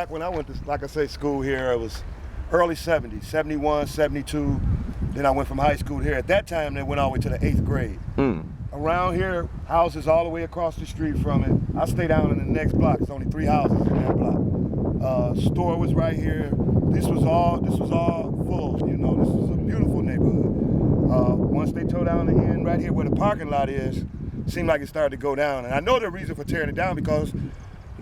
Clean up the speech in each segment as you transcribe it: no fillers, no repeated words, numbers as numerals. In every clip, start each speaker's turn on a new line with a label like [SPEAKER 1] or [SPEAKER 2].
[SPEAKER 1] back when I went to, like I say, school here, it was early 70s, 71, 72. Then I went from high school here. At that time, they went all the way to the 8th grade. Around here, houses all the way across the street from it. I stay down in the next block. It's only 3 houses in that block. Store was right here. This was all full. You know, this is a beautiful neighborhood. Once they tore down the end right here where the parking lot is, seemed like it started to go down. And I know the reason for tearing it down because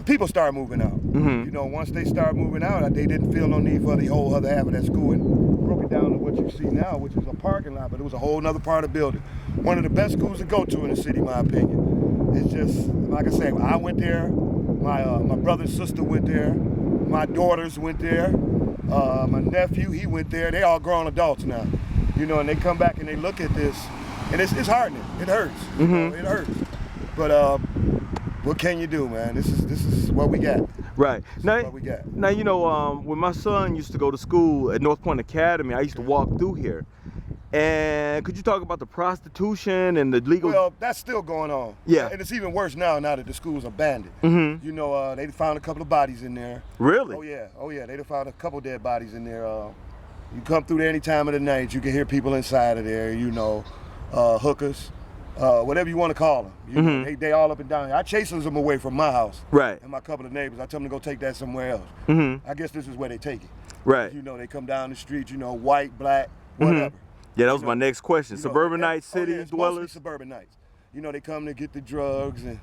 [SPEAKER 1] people started moving out. You know, once they started moving out, they didn't feel no need for the whole other half of that school and broke it down to what you see now, which is a parking lot, but it was a whole other part of the building. One of the best schools to go to in the city, in my opinion. It's just, like I say, I went there, my brother and sister went there, my daughters went there, my nephew, he went there. They all grown adults now. You know, and they come back and they look at this, and it's heartening. It hurts. You know, it hurts. But what can you do, man? This is what we got.
[SPEAKER 2] Right.
[SPEAKER 1] Now, what we got.
[SPEAKER 2] Now, you know, when my son used to go to school at North Point Academy, I used to walk through here. And could you talk about the prostitution and the legal?
[SPEAKER 1] Well, that's still going on.
[SPEAKER 2] Yeah.
[SPEAKER 1] And it's even worse now that the school's abandoned. You know, they found a couple of bodies in there.
[SPEAKER 2] Really?
[SPEAKER 1] Oh yeah. They found a couple dead bodies in there. You come through there any time of the night, you can hear people inside of there. You know, hookers, whatever you want to call them. You know, they all up and down. I chase them away from my house.
[SPEAKER 2] Right.
[SPEAKER 1] And my couple of neighbors. I tell them to go take that somewhere else. I guess this is where they take it.
[SPEAKER 2] Right.
[SPEAKER 1] You know, they come down the street. You know, white, black, whatever.
[SPEAKER 2] Yeah, that was my next question. Suburbanites, city dwellers?
[SPEAKER 1] Mostly suburbanites. You know, they come to get the drugs and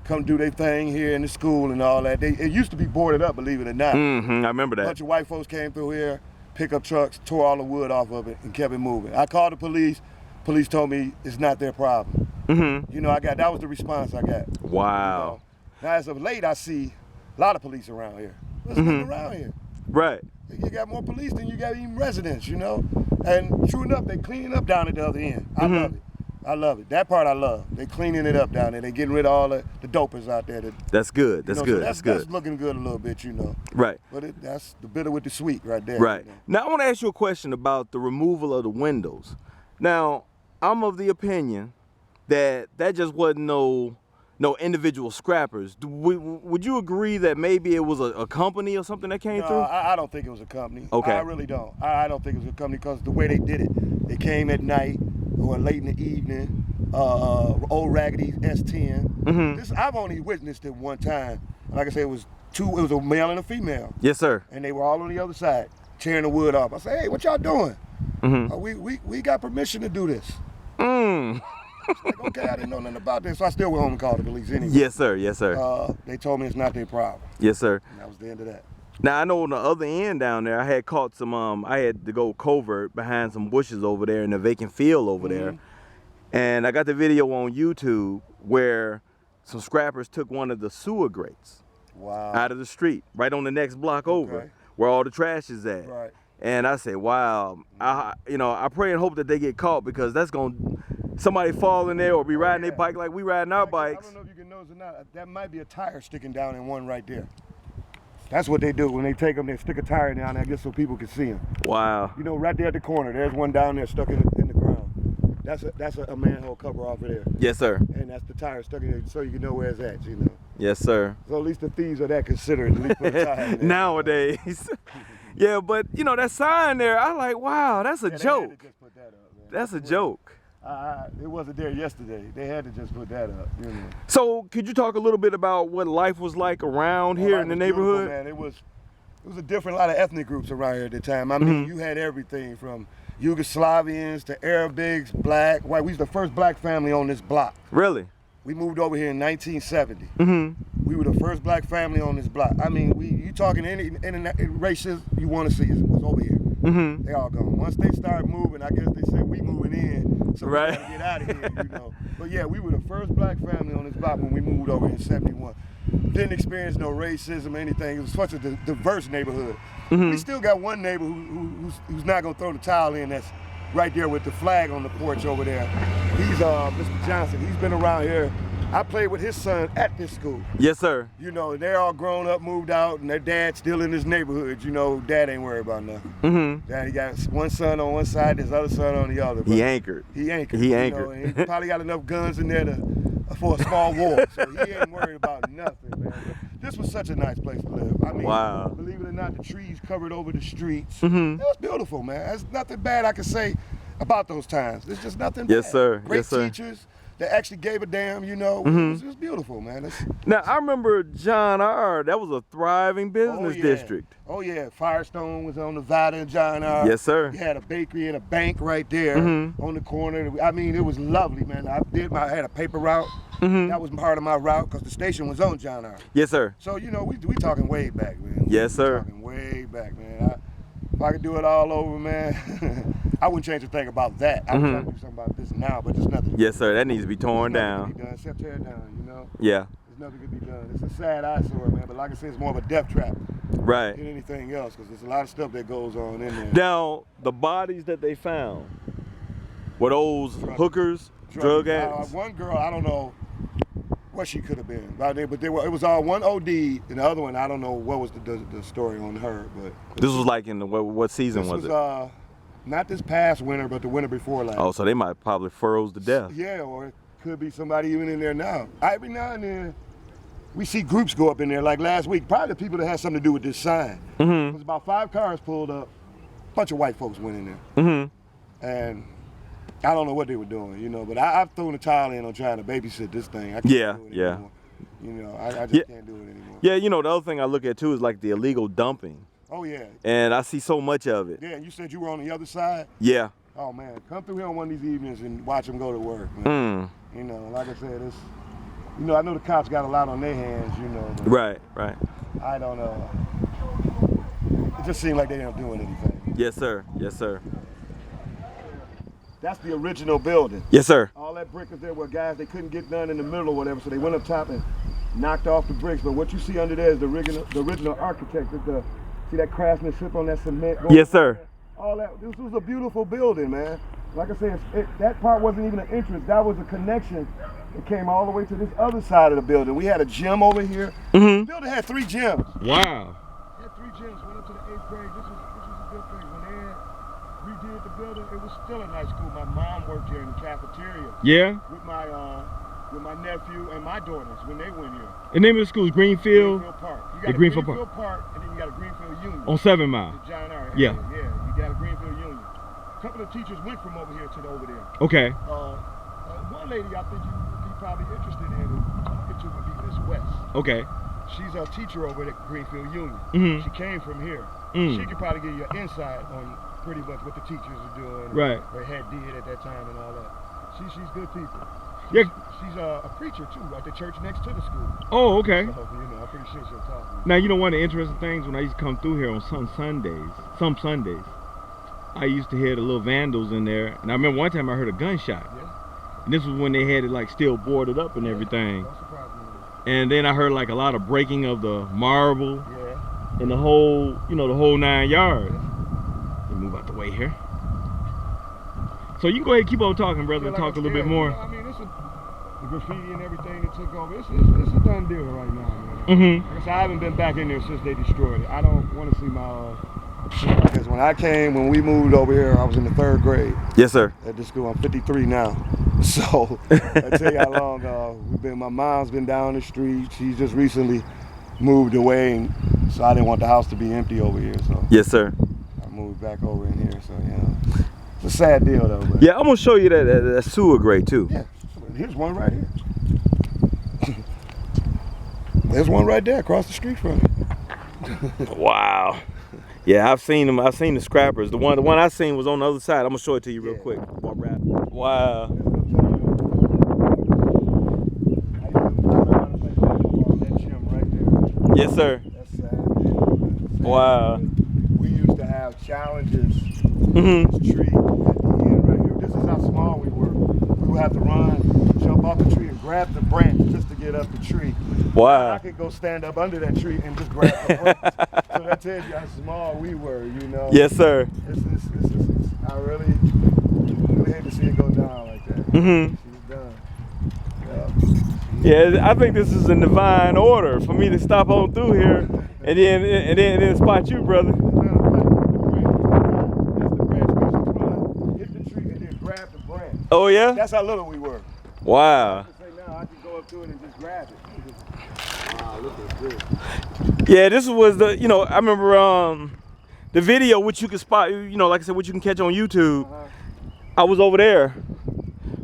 [SPEAKER 1] come do their thing here in the school and all that. It used to be boarded up, believe it or not.
[SPEAKER 2] I remember that.
[SPEAKER 1] A bunch of white folks came through here, pickup trucks, tore all the wood off of it and kept it moving. I called the police. Police told me it's not their problem. You know, that was the response I got.
[SPEAKER 2] Wow.
[SPEAKER 1] You know? Now, as of late, I see a lot of police around here. There's nothing around here.
[SPEAKER 2] Right.
[SPEAKER 1] You got more police than you got even residents, you know? And true enough, they cleaning up down at the other end. I love it. I love it. That part I love. They cleaning it up down there. They getting rid of all the dopers out there.
[SPEAKER 2] That's good. That's good.
[SPEAKER 1] So
[SPEAKER 2] that's good.
[SPEAKER 1] That's looking good a little bit, you know.
[SPEAKER 2] Right.
[SPEAKER 1] But that's the bitter with the sweet right there.
[SPEAKER 2] Right.
[SPEAKER 1] You know?
[SPEAKER 2] Now, I want to ask you a question about the removal of the windows. Now, I'm of the opinion that just wasn't no individual scrappers. Would you agree that maybe it was a company or something that came through?
[SPEAKER 1] I don't think it was a company.
[SPEAKER 2] Okay.
[SPEAKER 1] I really don't. I don't think it was a company because the way they did it, they came at night or late in the evening, old raggedy S10. I've only witnessed it one time. Like I said, it was a male and a female.
[SPEAKER 2] Yes, sir.
[SPEAKER 1] And they were all on the other side, tearing the wood off. I said, hey, what y'all doing? We got permission to do this. Like, okay, I didn't know nothing about this, so I still went home and called the police anyway.
[SPEAKER 2] Yes, sir. Yes, sir.
[SPEAKER 1] They told me it's not their problem.
[SPEAKER 2] Yes, sir.
[SPEAKER 1] And that was the end of that.
[SPEAKER 2] Now, I know on the other end down there, I had caught some, I had to go covert behind some bushes over there in the vacant field over there. And I got the video on YouTube where some scrappers took one of the sewer grates out of the street, right on the next block over, where all the trash is at.
[SPEAKER 1] Right.
[SPEAKER 2] And I said, wow, I pray and hope that they get caught because that's somebody fall in there or be riding their bike like we riding our bikes.
[SPEAKER 1] I don't know if you can notice or not, that might be a tire sticking down in one right there. That's what they do when they take them, they stick a tire down there, I guess so people can see them.
[SPEAKER 2] Wow.
[SPEAKER 1] You know, right there at the corner, there's one down there stuck in the ground. That's a manhole cover off of there.
[SPEAKER 2] Yes, sir.
[SPEAKER 1] And that's the tire stuck in there so you can know where it's at, you know.
[SPEAKER 2] Yes, sir.
[SPEAKER 1] So at least the thieves are that considerate, at least put a tire in there.
[SPEAKER 2] Nowadays. Yeah, but you know, that sign there, I like, wow, that's a joke.
[SPEAKER 1] They had to just put that up, man.
[SPEAKER 2] That's a joke.
[SPEAKER 1] It wasn't there yesterday. They had to just put that up, you know.
[SPEAKER 2] So could you talk a little bit about what life was like around here in the neighborhood?
[SPEAKER 1] Man, it was a different lot of ethnic groups around here at the time. I mean, you had everything from Yugoslavians to Arabics, black, white. We was the first black family on this block.
[SPEAKER 2] Really?
[SPEAKER 1] We moved over here in 1970. We were the first black family on this block. I mean, you talking any races you want to see was over here. They all gone. Once they started moving, I guess they said we moving in, so we gotta get out of here, you know. But yeah, we were the first black family on this block when we moved over in '71. Didn't experience no racism or anything. It was such a diverse neighborhood. We still got one neighbor who's not gonna throw the towel in. That's right there with the flag on the porch over there. He's Mr. Johnson. He's been around here. I played with his son at this school.
[SPEAKER 2] Yes, sir.
[SPEAKER 1] You know, they're all grown up, moved out, and their dad's still in this neighborhood. You know, dad ain't worried about nothing. Dad, he got one son on one side, his other son on the other.
[SPEAKER 2] He anchored.
[SPEAKER 1] He anchored.
[SPEAKER 2] He
[SPEAKER 1] you
[SPEAKER 2] anchored.
[SPEAKER 1] know, and he probably got enough guns in there for a small war, so he ain't worried about nothing, man. This was such a nice place to live. I mean,
[SPEAKER 2] Wow.
[SPEAKER 1] believe it or not, the trees covered over the streets.
[SPEAKER 2] Mm-hmm.
[SPEAKER 1] It was beautiful, man. There's nothing bad I can say about those times. There's just nothing bad.
[SPEAKER 2] Yes, sir.
[SPEAKER 1] Great
[SPEAKER 2] Yes, sir.
[SPEAKER 1] teachers that actually gave a damn, you know.
[SPEAKER 2] Mm-hmm.
[SPEAKER 1] It was beautiful, man.
[SPEAKER 2] Now, I remember John R. That was a thriving business district.
[SPEAKER 1] Oh, yeah. Firestone was on Nevada and John R.
[SPEAKER 2] Yes, sir.
[SPEAKER 1] You had a bakery and a bank right there on the corner. I mean, it was lovely, man. I had a paper route. That was part of my route because the station was on John R.
[SPEAKER 2] Yes, sir.
[SPEAKER 1] So, you know, we talking way back, man.
[SPEAKER 2] Yes, sir.
[SPEAKER 1] We talking way back, man. If I could do it all over, man, I wouldn't change a thing about that. I would try to do something about this now, but there's nothing.
[SPEAKER 2] Yes, sir. That needs to be torn down.
[SPEAKER 1] Can be done except tear it down, you know?
[SPEAKER 2] Yeah.
[SPEAKER 1] There's nothing can be done. It's a sad eyesore, man, but like I said, it's more of a death trap
[SPEAKER 2] Right.
[SPEAKER 1] than anything else because there's a lot of stuff that goes on in there.
[SPEAKER 2] Now, the bodies that they found were those hookers, drug addicts?
[SPEAKER 1] One girl, I don't know what she could have been, but it was all one OD, and the other one, I don't know what was the story on her. But
[SPEAKER 2] This was like in the what season was it?
[SPEAKER 1] Not this past winter, but the winter before last.
[SPEAKER 2] Oh, so they might probably froze to death.
[SPEAKER 1] Yeah, or it could be somebody even in there now. Every now and then, we see groups go up in there. Like last week, probably the people that had something to do with this sign. It was about 5 cars pulled up. A bunch of white folks went in there. And I don't know what they were doing, you know, but I've thrown the towel in on trying to babysit this thing. I can't do it anymore. You know, I just can't do it anymore.
[SPEAKER 2] Yeah, you know, the other thing I look at too is like the illegal dumping.
[SPEAKER 1] Oh, yeah.
[SPEAKER 2] And I see so much of it.
[SPEAKER 1] Yeah, and you said you were on the other side?
[SPEAKER 2] Yeah.
[SPEAKER 1] Oh, man, come through here on one of these evenings and watch them go to work, man. You know, like I said, you know, I know the cops got a lot on their hands, you know.
[SPEAKER 2] Right, right.
[SPEAKER 1] I don't know. It just seemed like they weren't doing anything.
[SPEAKER 2] Yes, sir. Yes, sir.
[SPEAKER 1] That's the original building.
[SPEAKER 2] Yes, sir.
[SPEAKER 1] All that brick is there were guys, they couldn't get done in the middle or whatever, so they went up top and knocked off the bricks. But what you see under there is the original architect. See that craftsmanship on that cement?
[SPEAKER 2] Yes, sir.
[SPEAKER 1] All that. This was a beautiful building, man. Like I said, that part wasn't even an entrance. That was a connection. It came all the way to this other side of the building. We had a gym over here. The building had 3 gyms.
[SPEAKER 2] Wow.
[SPEAKER 1] It had 3 gyms. Went up to the 8th grade. This was a good thing. When they redid the building, it was still a nice school. My mom worked here in the cafeteria.
[SPEAKER 2] Yeah.
[SPEAKER 1] With my nephew and my daughters when they went here.
[SPEAKER 2] The name of the school is Greenfield.
[SPEAKER 1] Greenfield Park. You got
[SPEAKER 2] The Greenfield
[SPEAKER 1] Park, and then you got a Greenfield Union.
[SPEAKER 2] On 7 Mile.
[SPEAKER 1] The John R.
[SPEAKER 2] Yeah.
[SPEAKER 1] Yeah. You got a Greenfield Union. A couple of teachers went from over here to over there.
[SPEAKER 2] Okay.
[SPEAKER 1] One lady I think you would be probably interested in talking to would be Miss West.
[SPEAKER 2] Okay.
[SPEAKER 1] She's a teacher over at Greenfield Union. She came from here. She could probably give you an insight on pretty much what the teachers are doing.
[SPEAKER 2] Right.
[SPEAKER 1] Or had did at that time and all that. She's good people.
[SPEAKER 2] Yeah.
[SPEAKER 1] She's a preacher too at the church next to the school.
[SPEAKER 2] Oh, okay.
[SPEAKER 1] So, you know, I'm pretty sure she'll talk to you.
[SPEAKER 2] Now, you know, one of the interesting things when I used to come through here on some Sundays, I used to hear the little vandals in there. And I remember one time I heard a gunshot.
[SPEAKER 1] Yeah.
[SPEAKER 2] And this was when they had it like still boarded up and everything.
[SPEAKER 1] Don't surprise me.
[SPEAKER 2] And then I heard like a lot of breaking of the marble
[SPEAKER 1] Yeah.
[SPEAKER 2] and the whole 9 yards. Let me move out the way here. So you can go ahead and keep on talking, brother, and talk a little bit more.
[SPEAKER 1] I mean, the graffiti and everything that took over, it's a done deal right now, man. Like I said, I haven't been back in there since they destroyed it. I don't want to see my because when we moved over here, I was in the 3rd grade.
[SPEAKER 2] Yes, sir.
[SPEAKER 1] At this school. I'm 53 now. So I tell you how long my mom's been down the street. She just recently moved away, and so I didn't want the house to be empty over here. So
[SPEAKER 2] yes, sir.
[SPEAKER 1] I moved back over in here. So yeah, it's a sad deal though. But
[SPEAKER 2] yeah, I'm gonna show you that sewer grate too.
[SPEAKER 1] Yeah, here's one right here. There's one right there across the street from it.
[SPEAKER 2] Wow. Yeah, I've seen them. I've seen the scrappers. The one I seen was on the other side. I'm gonna show it to you real quick. Wow. Yes, sir.
[SPEAKER 1] That's sad.
[SPEAKER 2] Wow.
[SPEAKER 1] We used to have challenges. This tree at the end right here. This is how small we were. We would have to run, jump off the tree, and grab the branch just to get up the tree.
[SPEAKER 2] Wow.
[SPEAKER 1] I could go stand up under that tree and just grab the branch. So that tells you how small we were, you know.
[SPEAKER 2] Yes, sir.
[SPEAKER 1] I really hate to see it go down like that. She's done.
[SPEAKER 2] Yeah, I think this is in divine order for me to stop on through here and then spot you, brother.
[SPEAKER 1] That's the branch we used to run, hit the tree, and then grab the branch.
[SPEAKER 2] Oh yeah?
[SPEAKER 1] That's how little we were.
[SPEAKER 2] Wow.
[SPEAKER 1] Now I can go up to it and just grab it. look at this.
[SPEAKER 2] Yeah, this was the, you know, I remember the video which you can spot, you know, like I said, what you can catch on YouTube. I was over there,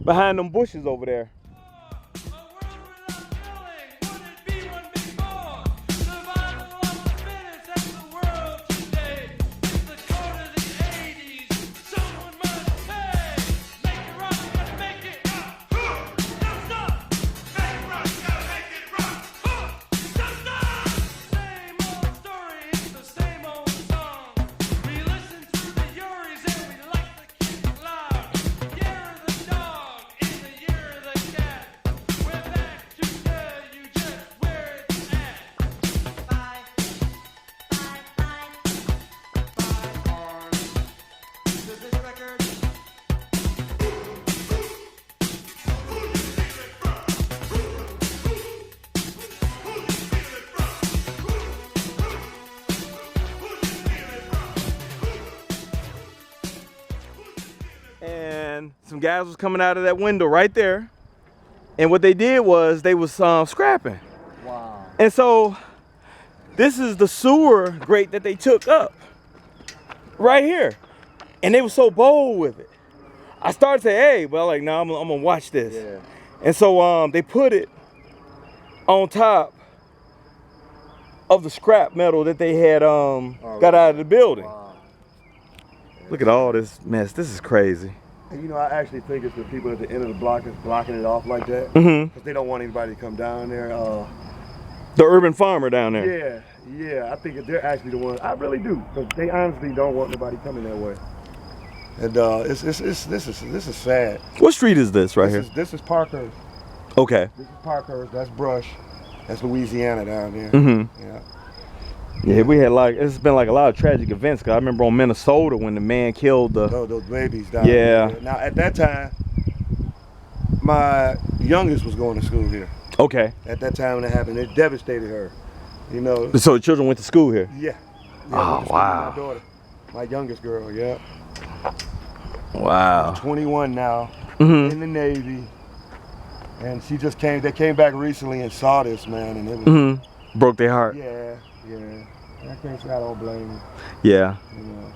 [SPEAKER 2] behind them bushes over there. And some guys was coming out of that window right there, and what they did was they was scrapping.
[SPEAKER 1] Wow.
[SPEAKER 2] And so this is the sewer grate that they took up right here, and they were so bold with it. I started to say, hey, well, like, no, I'm gonna watch this.
[SPEAKER 1] Yeah.
[SPEAKER 2] And so they put it on top of the scrap metal that they had got out of the building.
[SPEAKER 1] Wow.
[SPEAKER 2] Look at all this mess. This is crazy.
[SPEAKER 1] And you know, I actually think it's the people at the end of the block is blocking it off like that.
[SPEAKER 2] Mm-hmm.
[SPEAKER 1] Because they don't want anybody to come down there.
[SPEAKER 2] The urban farmer down there.
[SPEAKER 1] Yeah, I think they're actually the ones. I really do, because they honestly don't want nobody coming that way. And this is sad.
[SPEAKER 2] What street is this right here?
[SPEAKER 1] This is Parkhurst.
[SPEAKER 2] Okay.
[SPEAKER 1] This is Parkhurst. That's Brush. That's Louisiana down there.
[SPEAKER 2] Mm-hmm.
[SPEAKER 1] Yeah.
[SPEAKER 2] Yeah, we had it's been like a lot of tragic events. Cause I remember on Minnesota when the man killed
[SPEAKER 1] those babies down
[SPEAKER 2] yeah.
[SPEAKER 1] there. Now at that time, my youngest was going to school here.
[SPEAKER 2] Okay.
[SPEAKER 1] At that time when it happened, it devastated her. You know.
[SPEAKER 2] So the children went to school here?
[SPEAKER 1] Yeah.
[SPEAKER 2] Oh, wow.
[SPEAKER 1] My daughter, my youngest girl, yeah.
[SPEAKER 2] Wow.
[SPEAKER 1] She's 21 now,
[SPEAKER 2] Mm-hmm.
[SPEAKER 1] in the Navy. And she just they came back recently and saw this, man, and it was,
[SPEAKER 2] Mm-hmm. Broke their heart.
[SPEAKER 1] yeah. I can't say I don't blame them.
[SPEAKER 2] Yeah.
[SPEAKER 1] You know.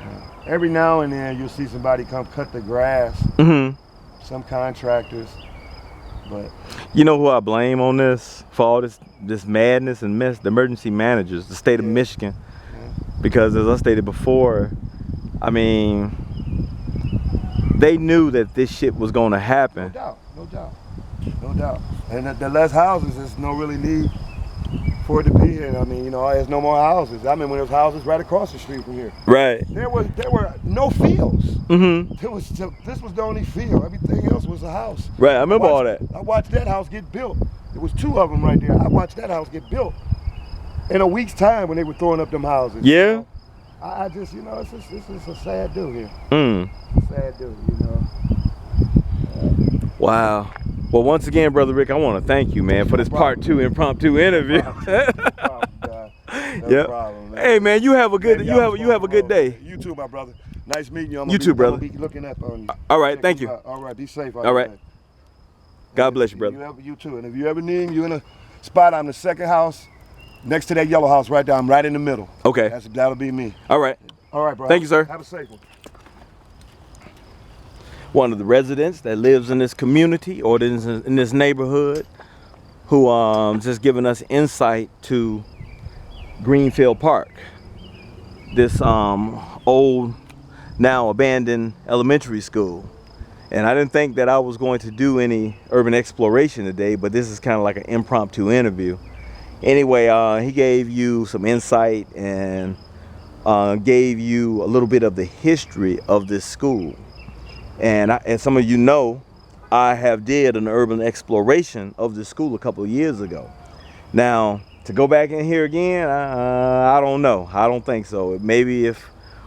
[SPEAKER 1] Yeah. Every now and then you'll see somebody come cut the grass,
[SPEAKER 2] Mm-hmm.
[SPEAKER 1] some contractors, but.
[SPEAKER 2] You know who I blame on this, for all this madness and mess? The emergency managers, the state of Michigan.
[SPEAKER 1] Yeah.
[SPEAKER 2] Because as I stated before, I mean, they knew that this shit was gonna happen.
[SPEAKER 1] No doubt. And the less houses, there's no really need for it to be here. I mean, you know, there's no more houses. I mean, when there was houses right across the street from here.
[SPEAKER 2] Right.
[SPEAKER 1] There were no fields.
[SPEAKER 2] Mm-hmm.
[SPEAKER 1] This was the only field. Everything else was a house.
[SPEAKER 2] Right, I remember all that.
[SPEAKER 1] I watched that house get built. There was 2 of them right there. I watched that house get built in a week's time when they were throwing up them houses.
[SPEAKER 2] Yeah.
[SPEAKER 1] You know? I just, you know, this is a sad deal here.
[SPEAKER 2] Mm.
[SPEAKER 1] Sad deal, you know.
[SPEAKER 2] Wow. Well, once again, Brother Rick, I want to thank you, man, for this part 2 impromptu interview.
[SPEAKER 1] No problem, man.
[SPEAKER 2] Hey, man, you have a good you have a good day.
[SPEAKER 1] You too, my brother. Nice meeting you.
[SPEAKER 2] You too, brother.
[SPEAKER 1] I'm gonna be looking up on you.
[SPEAKER 2] All right, thank you.
[SPEAKER 1] All right, be safe.
[SPEAKER 2] All right. God bless you, brother.
[SPEAKER 1] You too. And if you ever need me, you're in a spot. I'm the second house next to that yellow house right there. I'm right in the middle.
[SPEAKER 2] Okay.
[SPEAKER 1] That'll be me.
[SPEAKER 2] All right.
[SPEAKER 1] All right, bro.
[SPEAKER 2] Thank you, sir.
[SPEAKER 1] Have a safe one.
[SPEAKER 2] One of the residents that lives in this community or in this neighborhood, who just giving us insight to Greenfield Park, this old, now abandoned elementary school. And I didn't think that I was going to do any urban exploration today, but this is kind of like an impromptu interview. Anyway, he gave you some insight and gave you a little bit of the history of this school. And as some of you know, I have did an urban exploration of this school a couple of years ago. Now, to go back in here again, I don't know. I don't think so. Maybe if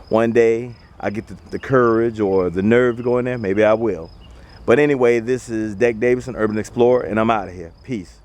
[SPEAKER 2] one day I get the courage or the nerve to go in there, maybe I will. But anyway, this is Davison, Urban Explorer, and I'm out of here. Peace.